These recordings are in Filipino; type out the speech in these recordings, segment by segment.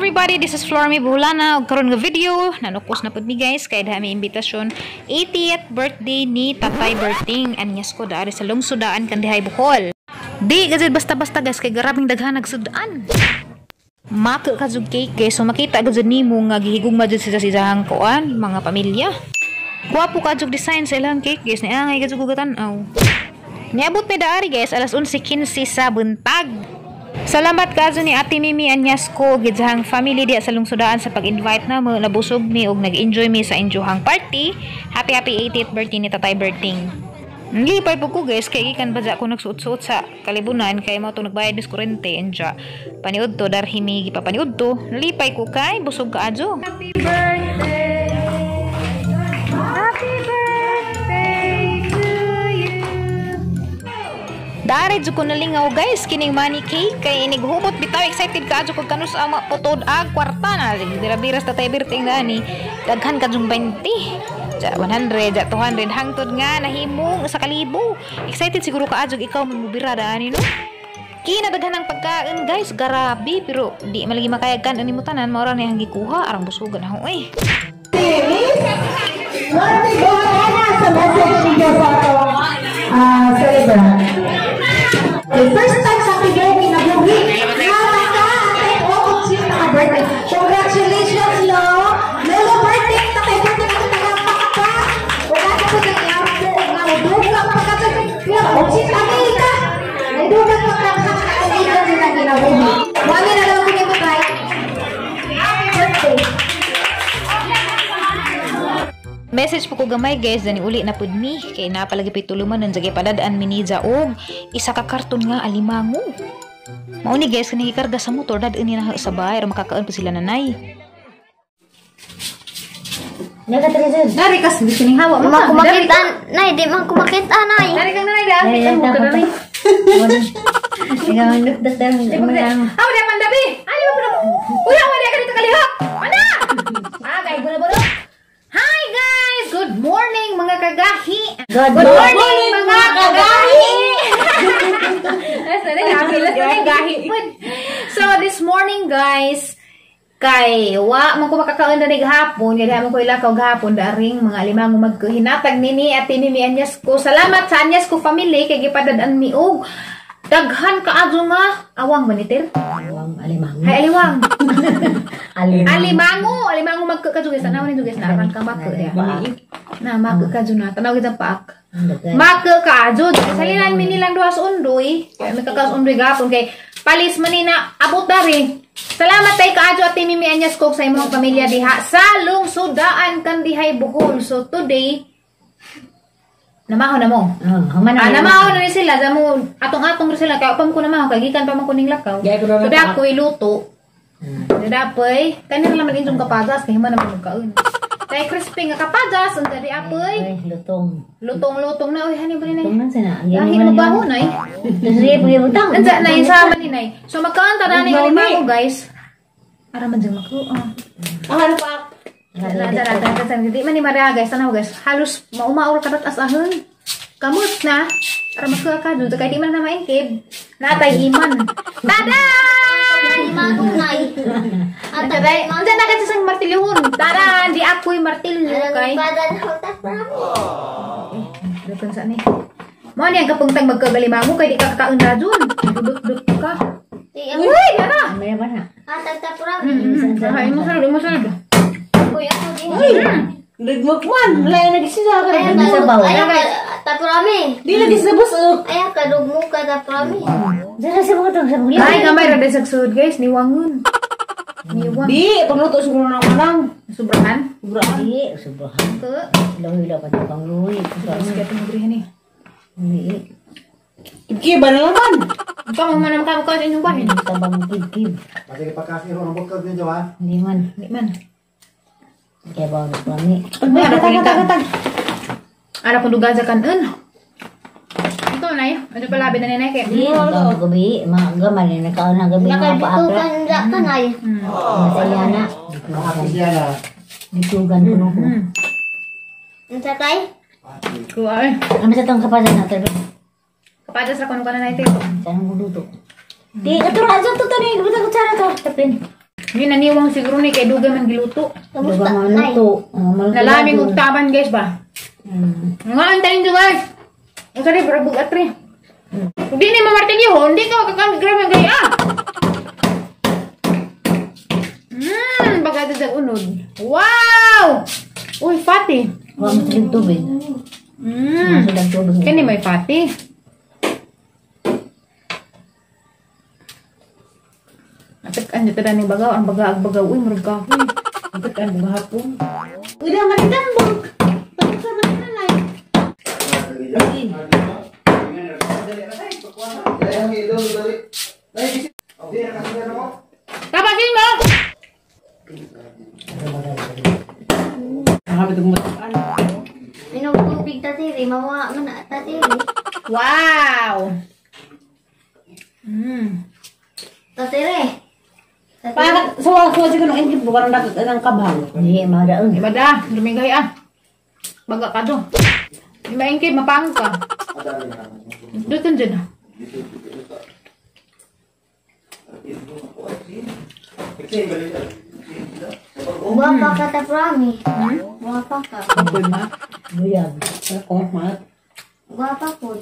everybody, this is Flormy Buhulana ug karon nga video nanukos na pud mi guys kay dami imbitasyon 80th birthday ni Tatay Berting anyas ko daari sa lungsudaan Kandihay Bohol. Di gazid basta-basta guys kay garabing daghan nagsudaan. Maka ka jud cake guys, so makita gazid nimo nga gihigugma jud sa sisahang kuan mga pamilya. Guwapo ka jud design sa ilang cake guys, niangay ka jud gugatan-aw. Niabot mi daari guys alas 11:15 sa buntag. Salamat kaso ni Ate Mimi Anyasco gidsahang family diya sa lungsudaan sa pag-invite na mo, nabusog mi og nag-enjoy mi sa injuhang party. Happy 80th birthday ni Tatay Berting. Lipay po ko guys kay gikan ba ko nagsuot-suot sa kalibunan kay mo to nagbayad bis kurente enja. Paniud to darhi mi gipapaniud to. Lipay ko kay busog ka adjo. Happy birthday. Happy birthday to you. Dari jud ko nalingaw guys kining money cake kay iniguhubot bitaw excited ka jud ko kanus ama potod ag kwarta na bira-biras Tatay Berting gani daghan ka jung 20 ja 100 ja 200 hangtod nga nahimong sa kalibo. Excited siguro ka jud ikaw mamubira dani no. Kina daghan ang pagkain guys, garabi pero di malagi makayagan ani mo tanan mao ra ni ang gikuha arang busugan ako eh. Marami ko na sa message niyo sa celebrant. The first time sa bigay ni nabuhi. Birthday. Congratulations, Lo. Lolo birthday. Tatay birthday na tagapaka. Wala ka po nagyapo. Nga mo ka pagkakasya. Otsi sa Amerika. Nagdugan mo ka sa Amerika din ang ginabuhi. Mami na lang ko niyo tayo. Birthday. Message po ko gamay guys dani uli na pud mi kay napalagi pituluman nang jagay padadaan miniza og isa ka karton nga alimango. Mao ni guys kani gikarga sa motor dadaan ni na sa bahay ra makakaon pa sila nanay. Naga tres. Dari kas di sini hawa mo. Makita nay di man ko makita nay. Dari kang nanay dati kan mo ka nanay. Ikaw ang dukdok daw ng mga. Aw di mandabi. Ay mo. Uya wala ka dito kalihok. Ana. Kay bolo-bolo. Hi guys! Good morning mga kagahi! Good morning mga kagahi! So this morning guys, kay wa man ko makakaon na gahapon, kaya man ko ilakaw gahapon daring mga limang maghinatag nini at Mimi Anyasco. Salamat sa Anyasco family kay gipadad-an mi og daghan kaadto nga awang maniter. Awang alimango. Hay aliwang. Alimango. Alimango magkakadto guys. Tanaw ni guys na aran ka makka ya. Na makka kadto na. Tanaw kita paak. Makka kadto. Salinan mi nilang duha sa undoy. Kay may kakaos undoy gapon kay palis man ni na abot dari. Salamat tay kaadto at Mimi Anyasco sa imong pamilya diha sa lungsudaan Kandihay Bohol. So today namaho na mo. Namaho na ni sila. Damo atong-atong sila kay upam ko namaho kay gikan pa man kuning lakaw. So ako iluto. Dapoy, kanin naman injong kapagas kay man naman kaon. Kay crispy nga kapagas ug dali apoy. Lutong na oy hani ba ni nay? Tuman sana. Lahi mo baho nay. Sige pugi butang. Ansa nay sama ni nay. So makaon ta dani nga limango guys. Ara man jang mako. Ano pa? Ada di man ni Maria guys, tanaw guys. Halos maumaur kadat as ahon. Kamot na. Para makakado kay di man na maingkib. Natay iman. Tada! Limango nay. Ante bay, ante na kasi sang martilyuhon. Tada, di ako'y martilyo kay. Padan ho ta prami. Dukon sa ni. Mo ni ang kapungtang magkagalimango kay di ka kakaon na dun. Duduk ka. Uy, dara. May ba na? Atag ta prami. Ay mo sunod. Kuya ko di. Ligmukman. Lay nagisisa ka Ay sa bawo. ta prami. Di lagi sa busog. Ay kadugmo ka ta prami. Dara sa mga tong sa bulan. Ay gamay ra sa sud guys, niwangon. Niwang. Di, pagluto siguro ng manang. Sobrahan. Di, sobrahan. Ke. Lawi-lawi pa ito pang luwi. Terus kita magrihan ni. Hindi. Kibkiba na naman. Ikaw mo man ka sa inyong bahay. Tabang kib-kib. Pati kapagkasi ro ng bukod niyo ha. Hindi man. Di man. Kaya ba ang kami? Katag. Ara pun duga sa kanon. Ito na yun. Ano pala na ni Nike? Hindi, ang gabi. Magaman na nakaon ng gabi. Mga Nakadito paakra. kan da kanay. Masaya na. Bakit yan na? Ditugan ko nung ko. Unsa kay? Kuha eh. Ano sa itong kapasan natin? Kapadas ra kono kana na ito. Saan mo luto? Di, ito na. Ito to ni. Luto ko sana to. Tapin. Hindi naniwang siguro ni kay Duga man giluto. Kamusta, Duga Nay? maluto. Nalaming og taban guys ba? Nga antayin ko guys. Ang sarap rabog atri. Hindi ni mamartilyo, hindi ka makakagram ng gaya. Bagada sa unod. Wow! Uy, pati. Huwag mo silang tubig. Silang tubig. Kani may pati. Napikan dito na ng bagaw. Ang bagaw. Uy, marag kahoy. Napikan mo hapon. Uy, na manitambog. Pagkasama na nanay. Tapasin mo! Minugtubig tatiri, mawa mo na tatiri. Wow! Tatiri. Parang suwa-suwa siguro ng engine. Bukan ng kabang. Hindi, madaon. Iba da, luming gaya. Baga ka do. Di maingkid, mapang ka. Doon dyan. Guwapa ka ta Prami. Guwapa ka. Good ma. Buyag. Kumat. Guwapa po.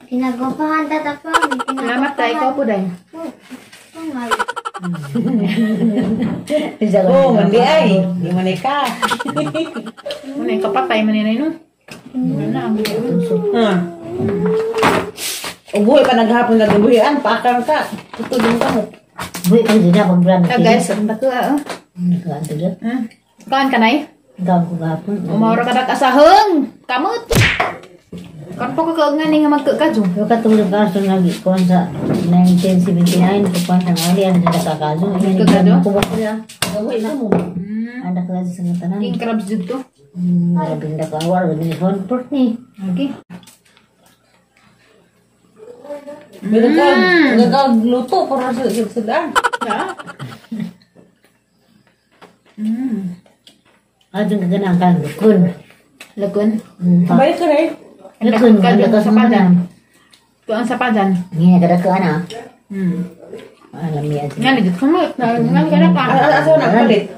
Kinagwapahan ta Prami. Salamat tayo, ikaw po dahil. Tungal. Oh, mandi ay. Di man ka. Ano yung kapatay, maninay no? Ano na, ang Ubuhay pa naghapon na gabuhian. Pakar ka. Tutulong ka mo. Buhay ka din na pag-brand. guys, ang bato ah. Nagkaanto dyan. Kaan ka na eh? Gawin ko gapon. Umawara ka na kasaheng. Kamot. Kan po ka nga nga magkakadyo. Yung katulog kaso nag-ikuan sa 1979. Kukuan sa ngali. Ano sa nakakaso. Nagkakado? Kubok ko yan. Gabuhay na mo. Anak lang sa tanan. King crabs dito. Marabing nakawar. Wala ni Honport ni. Okay. Nagagluto para sa sidaan. Ha? Adong kaganang kan lukun. Lagun. Balik ka rin. Ang Lukun, ka dito malakas sa mo padan. na. Ito ang sapadan. Ngayon kada ka na. Alam niya. Nga, nagit kumot. Nga ka na pa. Asa na palit?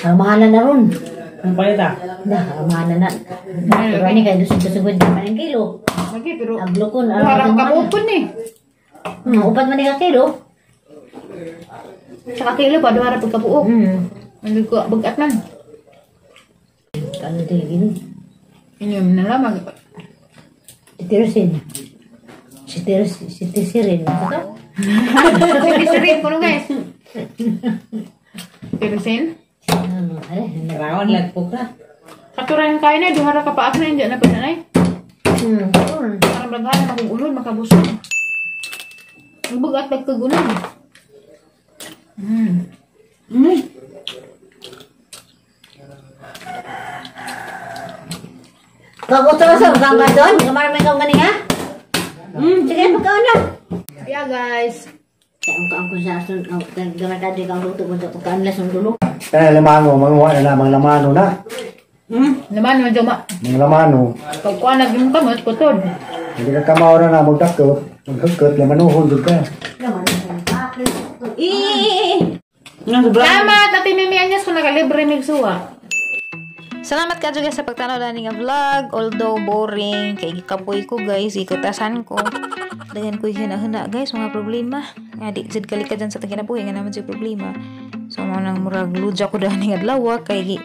Ang mahalan na ron. Ang palit ah. Ang mahalan na. Pero ni kayo dusog-dusugod na man ang kilo. Lagi, pero Ang lukon. parang kabupon eh. Upat man ka kilo. Sa kakilo pa, duwara pagkabuok. Ang ko, bagat man. Ano tayo gini? Inyong na lamang. Titirusin. Sitisirin. Ito? Sisirin ko no guys. Tirusin. Narawan lagpok na. Katuran kain na, duwara ka pa ako na, hindi na pa nanay. Parang blaghan na ulod, makabusog. Ubog at pagkagunan. Kagusto sa mga ka doon? Kamar may kang ganing ha? Sige, pagkaon na. Yeah guys. Ang sa asun, gamar ka di kang luto mo sa pagkaanlas ng dulo. Lamano, mga na mga lamano na. Naman mo dyan ma. Mga lamano. Pagkuhan na yung kamot, kutod. Hindi ka kamaw na na magdakot. Maghagkot, lamanuhon doon ka. Salamat! At tinimian niya kung nakalibre mig suwa. Salamat ka juga sa pagtanaw na nga vlog. Although boring, kay gikapoy ko guys, ikutasan ko. Dagan ko hina-hina guys, mga problema. Nga di jud kalika dyan sa taginabuhi nga naman si problema. So mo nang murag ludya ko dahil nga adlaw kay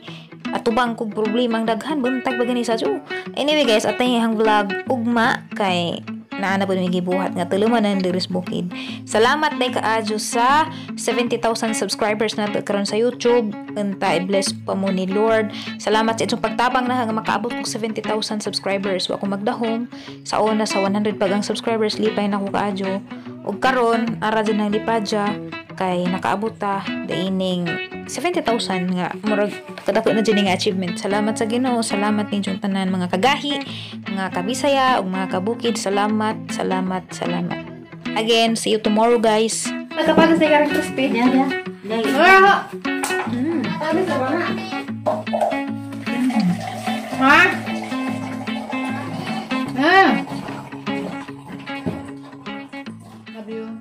atubang kog problema ang daghan buntag bagani sa jo. Anyway guys, atay hang vlog ugma kay naana po may gibuhat nga tuluman na diris bukid. Salamat day kaadyo sa 70,000 subscribers na karon sa YouTube. Unta i-bless pa mo ni Lord. Salamat sa inyong pagtabang na nga makaabot ko 70,000 subscribers. Wa ko magdahom sa una sa 100 pag ang subscribers lipay na ko kaadyo. Ug karon ara din ang lipadya kay nakaabot ta daining 70,000 nga murag kadako na dyan nga achievement. Salamat sa Ginoo, salamat ninyong tanan mga kagahi, mga kabisaya ug mga kabukid. Salamat. Again, see you tomorrow guys. Nagkapagas na karang crispy. Yeah. Sabi sa mga. Ha? Love you.